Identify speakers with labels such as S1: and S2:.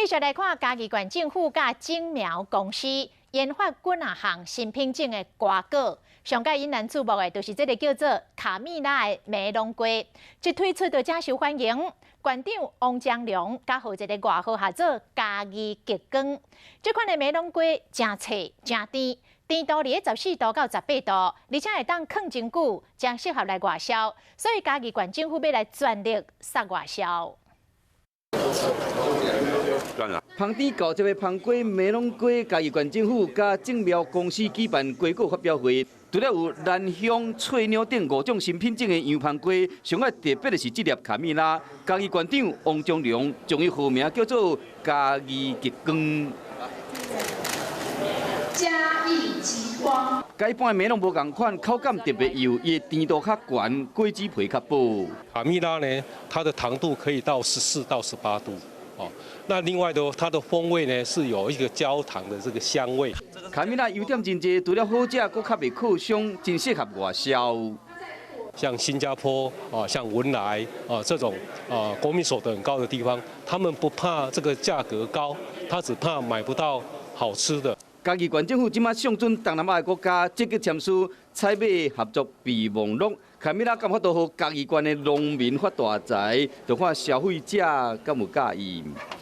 S1: 继续来看嘉义县政府甲种苗公司研发几项新品种的瓜果，上届引人注目的就是这个叫做卡蜜拉的梅龙瓜，一推出就真受欢迎。县长王江良甲号一个外号叫做嘉义极光。这款的梅龙瓜真脆真甜，甜度伫14度到18度，而且会当放真久，将适合来外销。所以嘉义县政府要来全力杀外销。
S2: 旁边搞这个旁瓜梅龙瓜，嘉义县政府甲种苗公司举办瓜果发表会，除了有兰香、翠鸟等5种新品种的洋旁瓜，上爱特别的是这粒卡蜜拉。嘉义县长王忠良将伊号名叫做嘉义极光。嘉义极光。甲一般的梅龙无共款，口感特别幼，伊的甜度较悬，果子皮较薄。
S3: 卡蜜拉呢，它的糖度可以到14到18度。 哦，那另外的它的风味呢是有一个焦糖的这个香味。
S2: 卡蜜拉优点真多，除了好食，佫较袂靠伤，真适合外销。
S3: 像新加坡啊，像文莱啊这种国民所得很高的地方，他们不怕这个价格高，他只怕买不到好吃的。
S2: 嘉义县政府即马上准东南亚的国家积极签署采买合作备忘录。 卡蜜拉敢法度互嘉义县的农民发大财，就看消费者敢有介意。